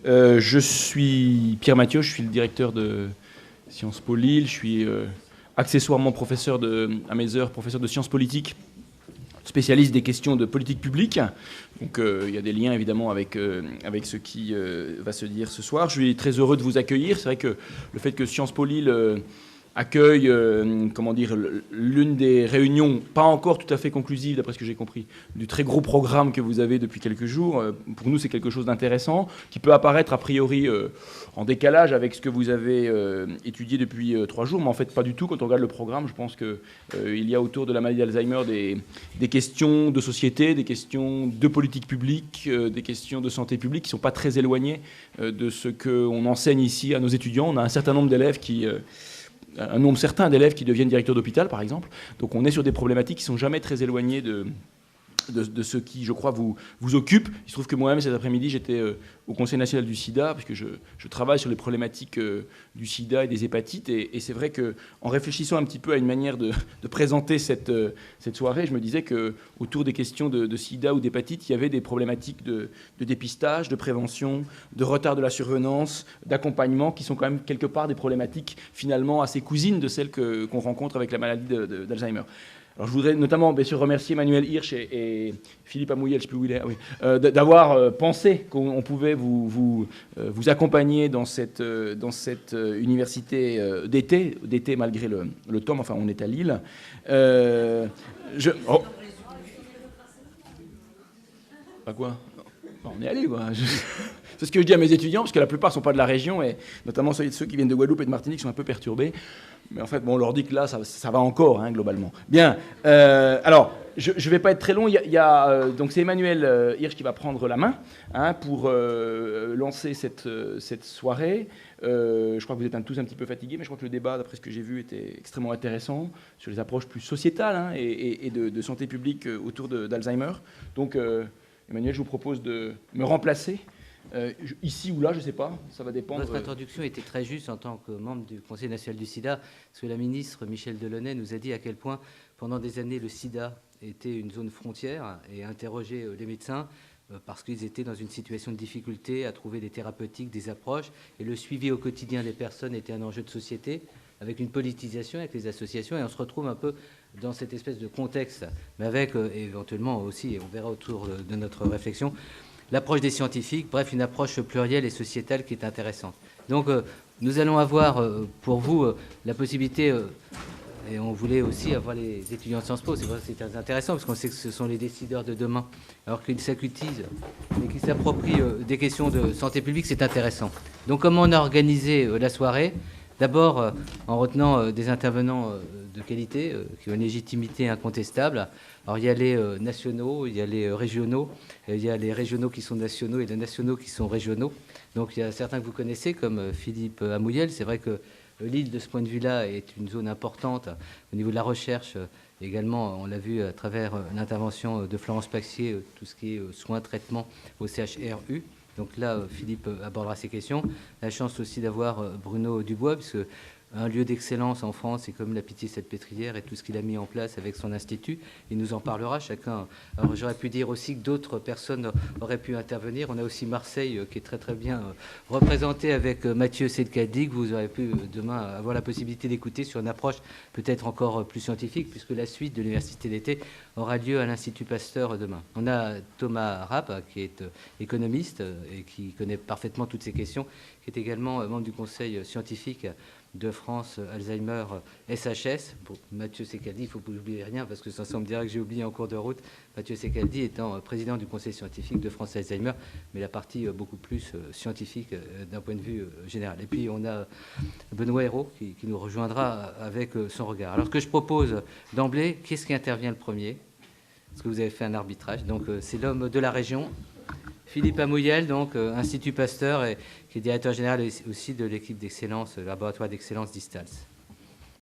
Je suis Pierre Mathieu, je suis le directeur de Sciences Po Lille. Je suis accessoirement à mes heures, professeur de sciences politiques, spécialiste des questions de politique publique. Donc il y a des liens évidemment avec ce qui va se dire ce soir. Je suis très heureux de vous accueillir. C'est vrai que le fait que Sciences Po Lille accueille l'une des réunions, pas encore tout à fait conclusive d'après ce que j'ai compris, du très gros programme que vous avez depuis quelques jours. Pour nous, c'est quelque chose d'intéressant, qui peut apparaître a priori en décalage avec ce que vous avez étudié depuis 3 jours, mais en fait pas du tout. Quand on regarde le programme, je pense qu'il y a autour de la maladie d'Alzheimer des questions de société, des questions de politique publique, des questions de santé publique qui ne sont pas très éloignées de ce qu'on enseigne ici à nos étudiants. On a un certain nombre d'élèves un nombre certain d'élèves qui deviennent directeurs d'hôpital, par exemple. Donc on est sur des problématiques qui ne sont jamais très éloignées de ce qui, je crois, vous occupe. Il se trouve que moi-même, cet après-midi, j'étais au Conseil national du sida, parce que je travaille sur les problématiques du sida et des hépatites. Et c'est vrai qu'en réfléchissant un petit peu à une manière de présenter cette soirée, je me disais qu'autour des questions de sida ou d'hépatite, il y avait des problématiques de dépistage, de prévention, de retard de la survenance, d'accompagnement, qui sont quand même quelque part des problématiques finalement assez cousines de celles qu'on rencontre avec la maladie d'Alzheimer. Alors je voudrais notamment bien sûr remercier Emmanuel Hirsch et Philippe Amouyel, je ne sais plus où il est, d'avoir pensé qu'on pouvait vous accompagner dans cette université d'été malgré le temps, enfin on est à Lille. Pas quoi ? On est allé, quoi. C'est ce que je dis à mes étudiants, parce que la plupart ne sont pas de la région, et notamment ceux qui viennent de Guadeloupe et de Martinique sont un peu perturbés. Mais en fait, bon, on leur dit que là, ça va encore, hein, globalement. Bien. Alors, je ne vais pas être très long. Donc, c'est Emmanuel Hirsch qui va prendre la main pour lancer cette soirée. Je crois que vous êtes tous un petit peu fatigués, mais je crois que le débat, d'après ce que j'ai vu, était extrêmement intéressant sur les approches plus sociétales et de santé publique autour d'Alzheimer. Donc, Emmanuel, je vous propose de me remplacer. Ici ou là, je ne sais pas, ça va dépendre. Votre introduction était très juste en tant que membre du Conseil national du sida, parce que la ministre Michèle Delaunay nous a dit à quel point, pendant des années, le sida était une zone frontière et interrogeait les médecins parce qu'ils étaient dans une situation de difficulté à trouver des thérapeutiques, des approches, et le suivi au quotidien des personnes était un enjeu de société, avec une politisation, avec les associations, et on se retrouve un peu dans cette espèce de contexte, mais avec éventuellement aussi, et on verra autour de notre réflexion, l'approche des scientifiques, bref, une approche plurielle et sociétale qui est intéressante. Donc, nous allons avoir pour vous la possibilité, et on voulait aussi avoir les étudiants de Sciences Po, c'est vrai que c'est très intéressant, parce qu'on sait que ce sont les décideurs de demain, alors qu'ils s'accutisent et qu'ils s'approprient des questions de santé publique, c'est intéressant. Donc, comment on a organisé la soirée ? D'abord, en retenant des intervenants de qualité, qui ont une légitimité incontestable. Alors, il y a les nationaux, il y a les régionaux, il y a les régionaux qui sont nationaux et les nationaux qui sont régionaux. Donc, il y a certains que vous connaissez, comme Philippe Amouyel. C'est vrai que Lille, de ce point de vue-là, est une zone importante au niveau de la recherche. Également, on l'a vu à travers l'intervention de Florence Paxier, tout ce qui est soins, traitements au CHRU. Donc là, Philippe abordera ces questions. La chance aussi d'avoir Bruno Dubois, puisque un lieu d'excellence en France, c'est comme la Pitié-Salpêtrière et tout ce qu'il a mis en place avec son institut. Il nous en parlera chacun. Alors j'aurais pu dire aussi que d'autres personnes auraient pu intervenir. On a aussi Marseille qui est très très bien représenté avec Mathieu Selkadi, que vous aurez pu demain avoir la possibilité d'écouter sur une approche peut-être encore plus scientifique, puisque la suite de l'Université d'été aura lieu à l'Institut Pasteur demain. On a Thomas Rapp, qui est économiste et qui connaît parfaitement toutes ces questions, qui est également membre du conseil scientifique de France Alzheimer SHS. Pour Mathieu Secaldi, il ne faut pas oublier rien parce que ça me dira que j'ai oublié en cours de route. Mathieu Secaldi étant président du conseil scientifique de France Alzheimer, mais la partie beaucoup plus scientifique d'un point de vue général. Et puis on a Benoît Hérault qui nous rejoindra avec son regard. Alors ce que je propose d'emblée, qu'est-ce qui intervient le premier ? Parce que vous avez fait un arbitrage. Donc c'est l'homme de la région, Philippe Amouyel, donc Institut Pasteur, et qui est directeur général aussi de l'équipe d'excellence, le laboratoire d'excellence d'Istals.